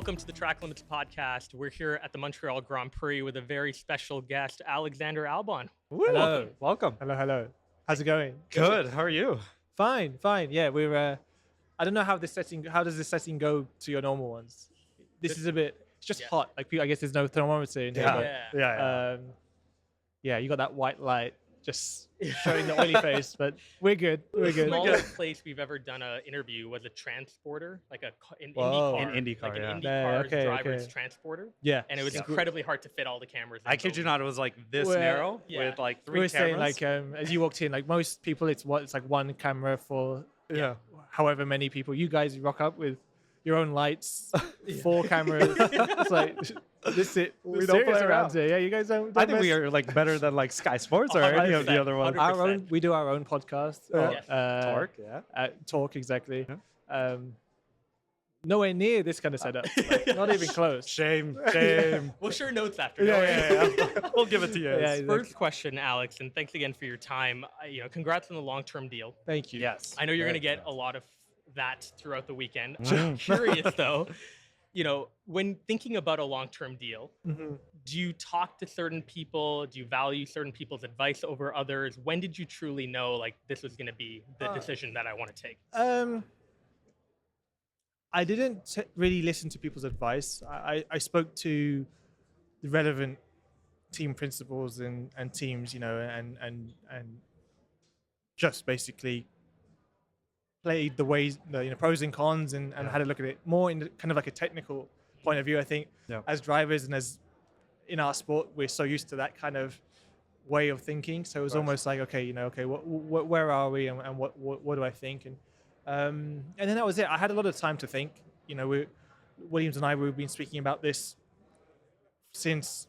welcome to the Track Limits podcast. We're here at the Montreal Grand Prix with a very special guest, Alexander Albon. Hello. Welcome. Hello. How's it going? Good. How are you? Fine. Yeah, we're. I don't know how this setting. How does this setting go to your normal ones? This is a bit. It's just hot. Like I guess there's no thermometer in here. Yeah. Yeah. You got that white light just showing the oily face, but we're good. The smallest place we've ever done an interview was a transporter, like an IndyCar. Like an IndyCar's driver's transporter. Yeah. And it was incredibly hard to fit all the cameras in. I kid you not, it was like this narrow with like three cameras. Saying like as you walked in, like most people, it's like one camera for however many people. You guys rock up with your own lights, 4 cameras. It's like this it. We don't play around here. Yeah, you guys don't. I think we are like better than like Sky Sports or any of the other ones. 100%. We do our own podcast. Torque, Talk, exactly. Yeah. Nowhere near this kind of setup. Like, not even close. Shame. We'll share notes after. Yeah. We'll give it to you. Yeah, exactly. First question, Alex, and thanks again for your time. Congrats on the long-term deal. Thank you. Yes. I know you're going to get a lot of that throughout the weekend. I'm curious though, when thinking about a long-term deal, do you talk to certain people? Do you value certain people's advice over others? When did you truly know like this was going to be the decision that I want to take? I didn't really listen to people's advice. I spoke to the relevant team principals and teams, and just basically played the ways, pros and cons, and had a look at it more in kind of like a technical point of view. I think as drivers and as in our sport, we're so used to that kind of way of thinking. So it was almost like, where are we, and what do I think? And then that was it. I had a lot of time to think. Williams and I, we've been speaking about this since,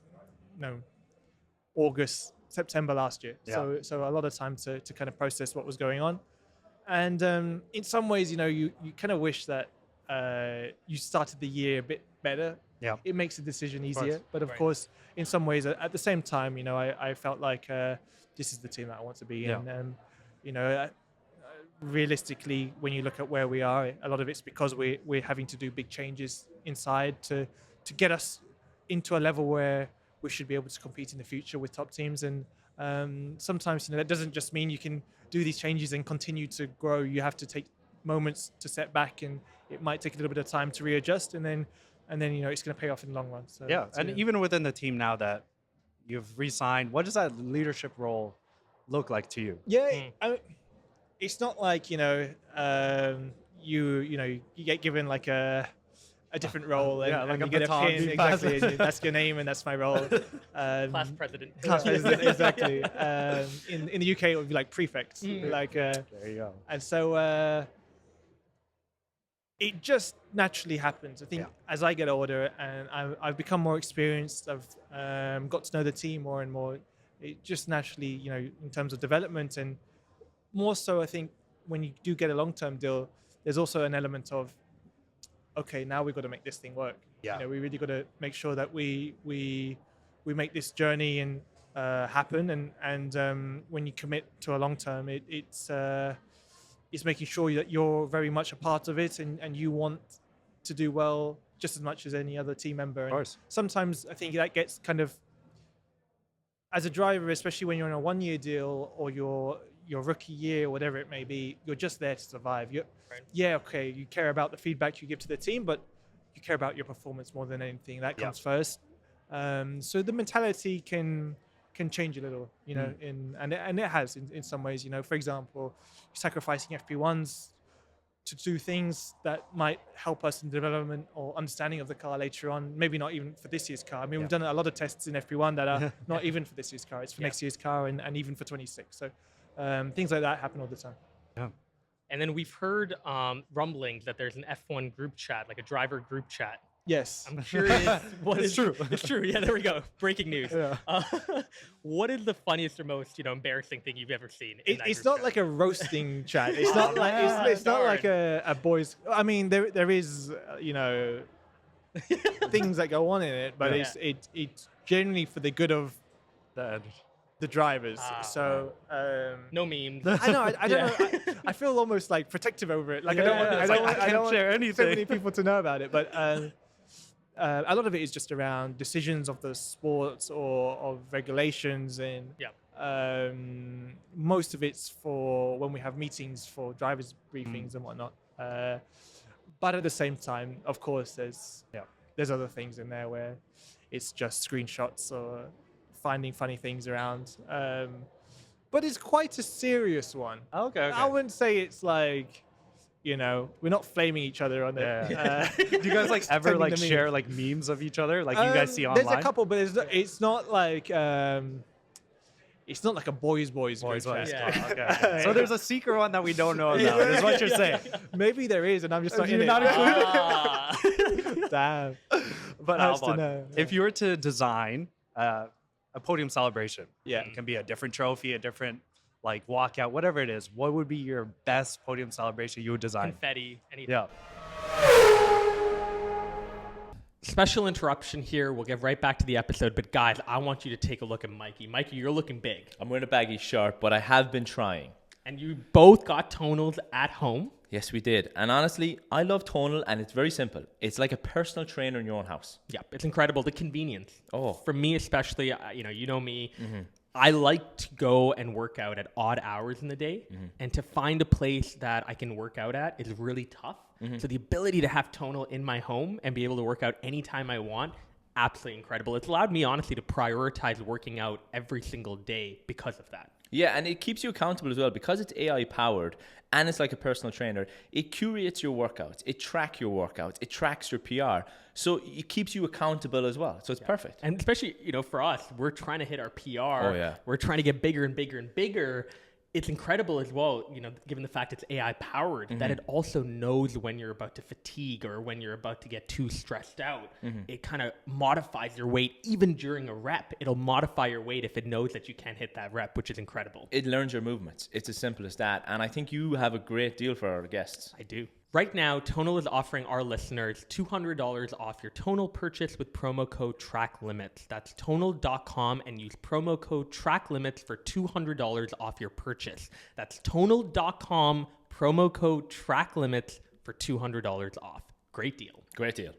September last year. Yeah. So a lot of time to kind of process what was going on. And in some ways, you kind of wish that you started the year a bit better. Yeah. It makes the decision easier. But of Right. course, in some ways, at the same time, I felt like this is the team that I want to be in. And, realistically, when you look at where we are, a lot of it's because we're having to do big changes inside to get us into a level where we should be able to compete in the future with top teams. And sometimes, that doesn't just mean you can do these changes and continue to grow. You have to take moments to step back, and it might take a little bit of time to readjust, and then it's going to pay off in the long run. So Even within the team now that you've re-signed, what does that leadership role look like to you? It's not like you get given like a different role and like you a get a baton pin being passed. exactly. And that's your name and that's my role. Class president. Class president, exactly. In the UK, it would be like prefect. There you go. And so it just naturally happens. I think as I get older and I've become more experienced, I've got to know the team more and more. It just naturally, in terms of development, and more so, I think when you do get a long-term deal, there's also an element of, okay, now we've got to make this thing work. Yeah. We really got to make sure that we make this journey and happen. And when you commit to a long term, it's making sure that you're very much a part of it, and you want to do well just as much as any other team member. Of course. And sometimes I think that gets kind of, as a driver, especially when you're on a 1-year deal or your rookie year, whatever it may be, you're just there to survive. You care about the feedback you give to the team, but you care about your performance more than anything. That comes first. So the mentality can change a little, and it has in some ways. For example, sacrificing FP1s to do things that might help us in development or understanding of the car later on. Maybe not even for this year's car. I mean, we've done a lot of tests in FP1 that are not even for this year's car. It's for next year's car and even for 26. So things like that happen all the time. Yeah. And then we've heard rumblings that there's an F1 group chat, like a driver group chat. Yes. I'm curious. It's true. It's true. Yeah, there we go. Breaking news. Yeah. What is the funniest or most embarrassing thing you've ever seen? In that It's group not chat? like a roasting chat. It's not like it's not like a boys. I mean, there is things that go on in it, but it's generally for the good of the drivers. No memes. I know. I don't know. I feel almost like protective over it. Like I don't want share anything. so many people to know about it. But a lot of it is just around decisions of the sports or of regulations, and most of it's for when we have meetings for drivers briefings and whatnot. But at the same time, of course, there's other things in there where it's just screenshots or finding funny things around. But it's quite a serious one. Okay. I wouldn't say it's like, we're not flaming each other on it. Do you guys like ever sending like the memes. share like memes of each other, like you guys see online? There's a couple, but it's not like it's not like a boys group Boys, chat. Yeah. Okay. So there's a secret one that we don't know about. Is what you're saying. Maybe there is, and I'm just not in You're it. not Ah. Damn. But Nice to Albon, know. if you were to design a podium celebration, Yeah. it can be a different trophy, a different like walkout, whatever it is. What would be your best podium celebration you would design? Confetti, anything. Yeah. Special interruption here. We'll get right back to the episode. But guys, I want you to take a look at Mikey. Mikey, you're looking big. I'm wearing a baggy shirt, but I have been trying. And you both got tonals at home. Yes, we did. And honestly, I love Tonal, and it's very simple. It's like a personal trainer in your own house. Yep, it's incredible. The convenience. Oh. For me especially, you know me. I like to go and work out at odd hours in the day. And to find a place that I can work out at is really tough. So the ability to have Tonal in my home and be able to work out anytime I want, absolutely incredible. It's allowed me, honestly, to prioritize working out every single day because of that. Yeah, and it keeps you accountable as well because it's AI powered and it's like a personal trainer. It curates your workouts, it tracks your workouts, it tracks your PR. So it keeps you accountable as well. So it's perfect. And especially, for us, we're trying to hit our PR. Oh, yeah. We're trying to get bigger and bigger and bigger. It's incredible as well, given the fact it's AI powered, that it also knows when you're about to fatigue or when you're about to get too stressed out. It kind of modifies your weight even during a rep. It'll modify your weight if it knows that you can't hit that rep, which is incredible. It learns your movements. It's as simple as that. And I think you have a great deal for our guests. I do. Right now, Tonal is offering our listeners $200 off your Tonal purchase with promo code TRACKLIMITS. That's tonal.com and use promo code TRACKLIMITS for $200 off your purchase. That's tonal.com, promo code TRACKLIMITS for $200 off. Great deal. Great deal.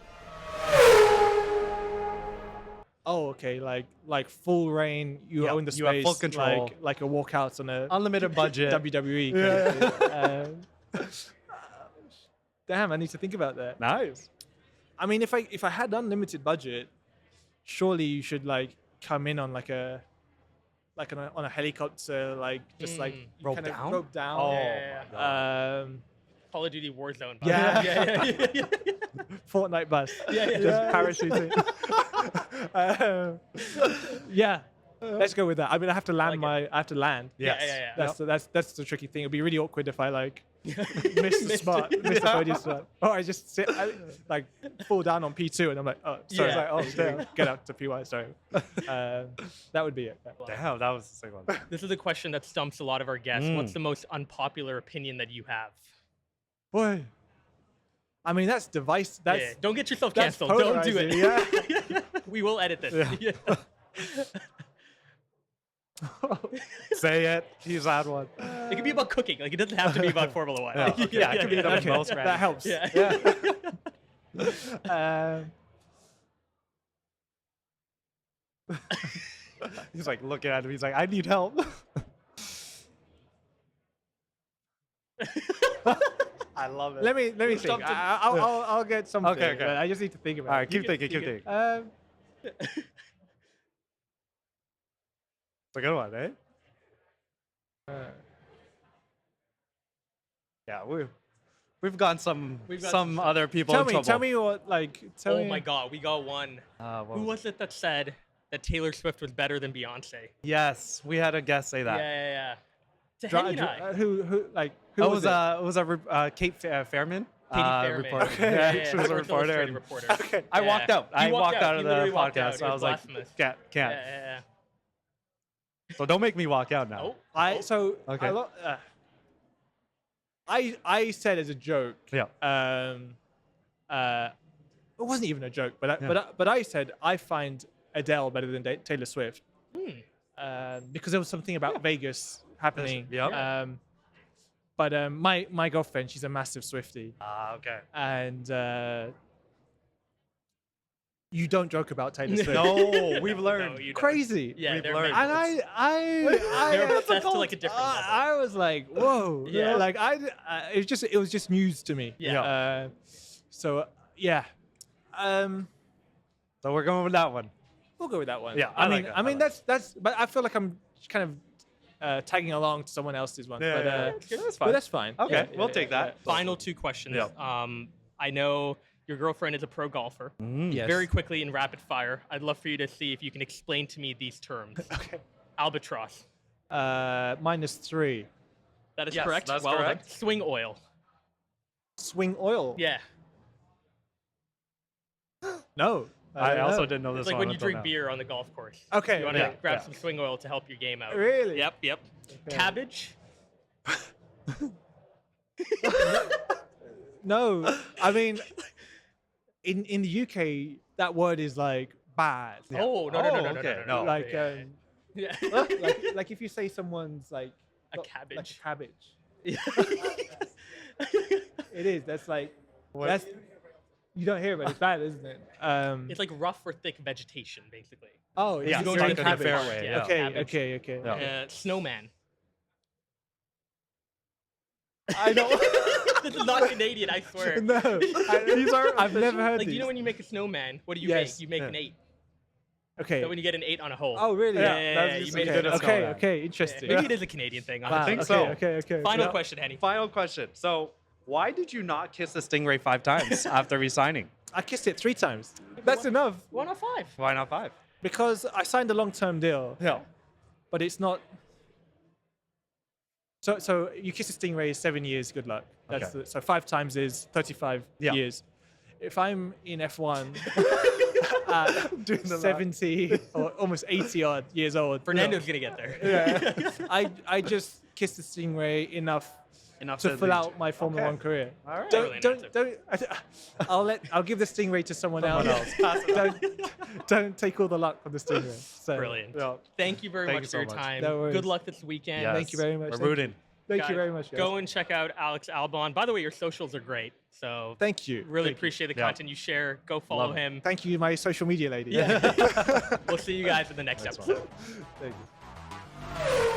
Oh, okay. Like full reign. You own the space. you have full control. Like a walkout on a Unlimited budget. WWE. Kind of thing. Damn, I need to think about that. Nice. I mean, if I had unlimited budget, surely you should like come in on on a helicopter, like just like you Rope kind of down? rope down. Oh, Yeah. Call of Duty Warzone. Yeah. yeah. Fortnite bus. Yeah. Just parachuting. Yeah. Let's go with that. I mean, I have to land I I have to land. Yes. That's the tricky thing. It'd be really awkward if I miss the spot, miss the podium spot. Or I just fall down on P2 and I'm like, oh, sorry. Yeah. It's like, damn, get out to P1, sorry. That would be it. Damn, that was a sick one. This is a question that stumps a lot of our guests. What's the most unpopular opinion that you have? Boy. I mean, that's device. That's Yeah, don't get yourself that's canceled. Don't do it. polarizing, yeah. We will edit this. Yeah. Say it. He's had one. It could be about cooking. Like, it doesn't have to be about Formula One. Yeah, okay. Yeah, It could be about Okay, most that random. helps. Yeah. He's like looking at him. He's like, I need help. I love it. Let me think. Jumped in. I'll get something. Okay. But I just need to think about All right, it. keep thinking. It's Um, a good one, eh? Yeah, we've got some other people in trouble. tell me what tell Oh me. my God, we got one. What Who was it that said that Taylor Swift was better than Beyonce? Yes, we had a guest say that. Yeah. To Dra- Henny and I. dra- who It was was it? Kate Fairman. Katie Fairman. Reporter. Okay. Yeah, she was a Sports reporter. Illustrated and reporter. Okay. I Yeah. walked out. You I walked out of You the literally walked out. podcast. It I was was like, blasphemous. can't. Yeah. So don't make me walk out now. Oh. Okay. I said as a joke. Yeah. It wasn't even a joke, but I said I find Adele better than Taylor Swift. Because there was something about Vegas happening. Yep. But my girlfriend, she's a massive Swiftie, Okay. and You don't joke about Taylor Swift. No, we've learned. No, you don't. Crazy. Yeah, We've they're learned. And they're obsessed to I, like a different level. I was like, whoa. Yeah. Like it was just news to me. Yeah. So yeah. So we're going with that one. We'll go with that one. Yeah, I I mean, like it. I mean I like that's. But I feel like I'm kind of tagging along to someone else's one. Yeah, but, yeah, yeah. That's but fine. that's fine. Okay, Yeah, we'll yeah, take yeah, that. Final 2 questions. Yeah. I know your girlfriend is a pro golfer. Yes. Very quickly in rapid fire, I'd love for you to see if you can explain to me these terms. Okay. Albatross. -3. That is Yes, correct. that's well correct. done. Swing oil. Swing oil. Yeah. No. I don't also know. didn't know this It's like one when you until drink now. beer on the golf course. Okay. You want to okay. grab yeah. some swing oil to help your game out. Really? Yep, yep. Okay. Cabbage. No. I mean, in the UK, that word is like bad. Oh, no, no, no, no, no, okay. no, no. Like, Yeah. like if you say someone's like A like cabbage. a cabbage. Yeah. It is. That's like What? that's you don't hear it, but it's bad, isn't it? It's like rough or thick vegetation, basically. Oh, Yeah, you go go to to the cabbage. fairway, yeah. Okay, Cabbage. okay, okay. Yeah. Snowman. I know. This is not Canadian, I swear. No, I've never heard Like, these. you know when you make a snowman, what do you Yes. make? You make Yeah. an 8. Okay. So when you get an 8 on a hole. Oh, really? Yeah, Yeah, yeah, that's yeah, just you made as it. good as Okay, snowman. okay, Yeah, interesting. maybe it is a Canadian thing. Wow, Honestly. think okay, so. Okay, okay. Final Yeah. question, Henny. Final question. So, why did you not kiss the Stingray 5 times after resigning? I kissed it 3 times. That's enough 1 out of 5. Why not 5? because I signed a long-term deal, Yeah. but it's not. So you kiss a Stingray is 7 years. Good luck. That's Okay. so 5 times is 35 Yeah. years. If I'm in F1 Doing the 70 or almost 80 odd years old, Fernando's going to get there. yeah, I just kissed the Stingray enough to fill out my Formula Okay. 1 career. All right. Brilliant I'll give the Stingray to someone else. Don't take all the luck from the Stingray. So, Brilliant. Yeah. Thank you very Thank much you for so your much. time. No worries. Good luck this weekend. Yes. Thank you very much. We're Thank rooting. Thank Guys, you very much. Guys. Go and check out Alex Albon. By the way, your socials are great. So Thank you. really Thank you. appreciate the Yeah. content you share. Go follow Love it. him. Thank you, my social media lady. We'll see you guys in the next Next one. episode. Thank you.